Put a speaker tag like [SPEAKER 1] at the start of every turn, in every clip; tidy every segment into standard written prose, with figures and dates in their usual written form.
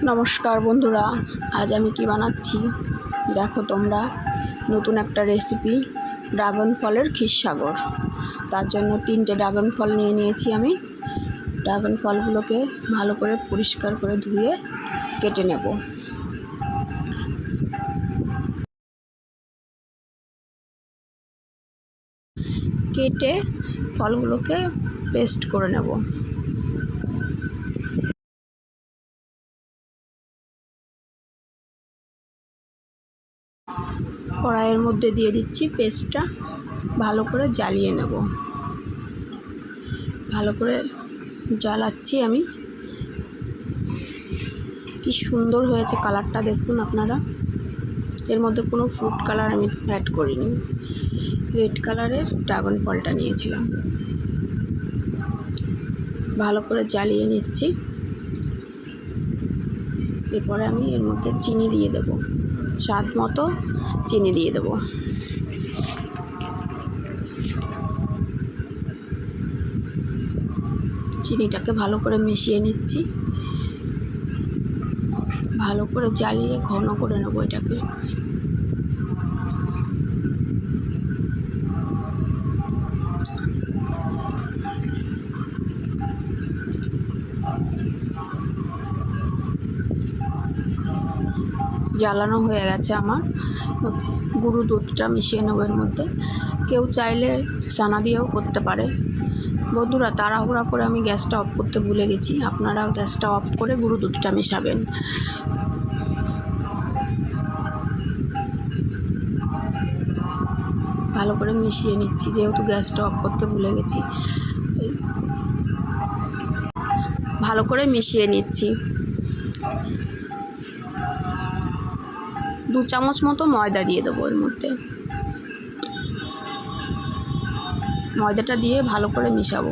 [SPEAKER 1] নমস্কার বন্ধুরা, আজ আমি কি বানাচ্ছি দেখো তোমরা। নতুন একটা রেসিপি, ড্রাগন ফলের ক্ষীরসাগর। তার জন্য 3টে ড্রাগন ফল নিয়ে নিয়েছি আমি। ড্রাগন ফলগুলোকে ভালো করে পরিষ্কার করে ধুয়ে কেটে নেব। কেটে ফলগুলোকে পেস্ট করে নেব। কড়াইয়ের মধ্যে দিয়ে দিচ্ছি পেস্টটা, ভালো করে জ্বালিয়ে নেব। ভালো করে জ্বালাচ্ছি আমি। কি সুন্দর হয়েছে কালারটা, দেখুন আপনারা। এর মধ্যে কোনো ফুড কালার আমি অ্যাড করিনি, রেড কালারের ড্রাগন ফলটা নিয়েছিলাম। ভালো করে জ্বালিয়ে নিচ্ছি। এরপরে আমি এর মধ্যে চিনি দিয়ে দেব, স্বাদ মতো চিনি দিয়ে দেব। চিনিটাকে ভালো করে মিশিয়ে নিচ্ছি। ভালো করে জ্বালিয়ে ঘন করে নেব এটাকে। জ্বালানো হয়ে গেছে আমার। গুঁড়ো দুধটা মিশিয়ে নেব এর মধ্যে। কেউ চাইলে ছানা দিয়েও করতে পারে। বন্ধুরা, তাড়াহুড়া করে আমি গ্যাসটা অফ করতে ভুলে গেছি, আপনারাও গ্যাসটা অফ করে গুঁড়ো দুধটা মেশাবেন। ভালো করে মিশিয়ে নিচ্ছি, যেহেতু গ্যাসটা অফ করতে ভুলে গেছি। ভালো করে মিশিয়ে নিচ্ছি। 2 চামচ মতো ময়দা দিয়ে দেবো এর মধ্যে। ময়দাটা দিয়ে ভালো করে মিশাবো।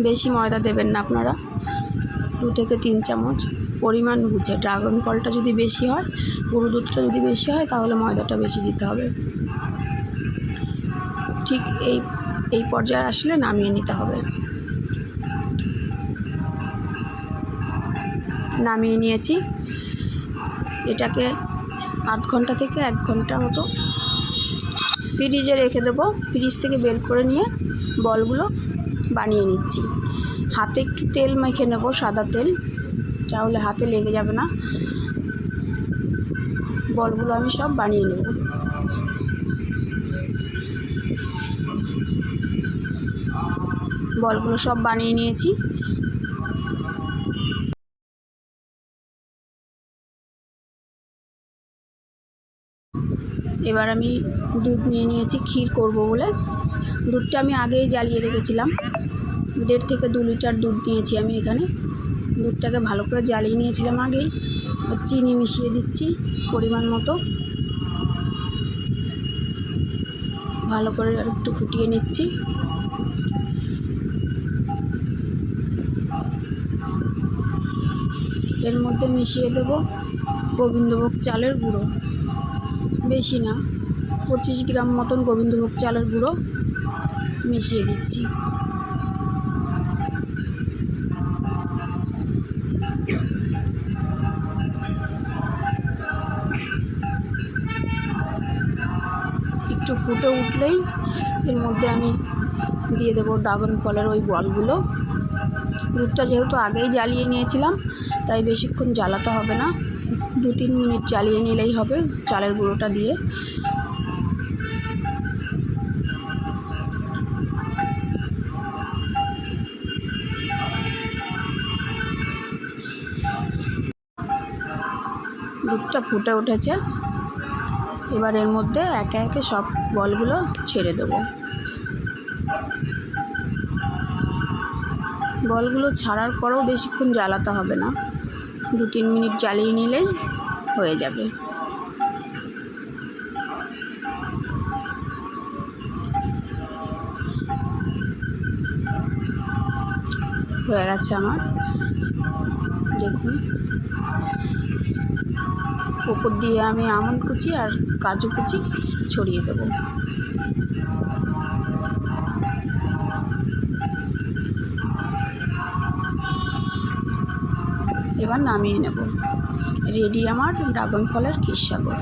[SPEAKER 1] বেশি ময়দা দেবেন না আপনারা, 2 থেকে 3 চামচ পরিমাণ বুঝে। ড্রাগন ফলটা যদি বেশি হয়, গুঁড়ো দুধটা যদি বেশি হয়, তাহলে ময়দাটা বেশি দিতে হবে। ঠিক এই পর্যায়ে আসলে নামিয়ে নিতে হবে। নামিয়ে নিয়েছি। এটাকে আধ ঘন্টা থেকে 1 ঘন্টা মতো ফ্রিজে রেখে দেবো। ফ্রিজ থেকে বের করে নিয়ে বলগুলো বানিয়ে নিচ্ছি। হাতে একটু তেল মেখে নেব, সাদা তেল, তাহলে হাতে লেগে যাবে না। বলগুলো আমি সব বানিয়ে নেব। বলগুলো সব বানিয়ে নিয়েছি। এবার আমি দুধ নিয়ে নিয়েছি ক্ষীর করব বলে। দুধটা আমি আগেই জ্বালিয়ে রেখেছিলাম। 1.5 থেকে 2 লিটার দুধ নিয়েছি আমি এখানে। দুধটাকে ভালো করে জ্বালিয়ে নিয়েছিলাম আগেই। চিনি মিশিয়ে দিচ্ছি পরিমাণ মতো। ভালো করে আর একটু ফুটিয়ে নিচ্ছি। এর মধ্যে মিশিয়ে দেব গোবিন্দভোগ চালের গুঁড়ো, বেশি না, 25 গ্রাম মতন গোবিন্দভোগ চালের গুঁড়ো মিশিয়ে দিচ্ছি। একটু ফুটে উঠলেই এর মধ্যে আমি দিয়ে দেবো ড্রাগন ফলের ওই বলগুলো। দুধটা যেহেতু আগেই জ্বালিয়ে নিয়েছিলাম, তাই বেশিক্ষণ জ্বালাতে হবে না, 2-3 মিনিট জ্বালিয়ে নিলেই হবে চালের গুঁড়োটা দিয়ে। দুধটা ফুটে উঠেছে। এবার এর মধ্যে একে একে সব বলগুলো ছেড়ে দেবো। বলগুলো ছাড়ার পরেও বেশিক্ষণ জ্বালাতে হবে না, 2-3 মিনিট জ্বালিয়ে নিলেই হয়ে যাবে। হয়ে গেছে আমার, দেখুন। উপর দিয়ে আমি আমন্ড কুচি আর কাজু কুচি ছড়িয়ে দেবো। এবার নামিয়ে নেব। রেডি আমার ড্রাগন ফলের ক্ষীরসাগর।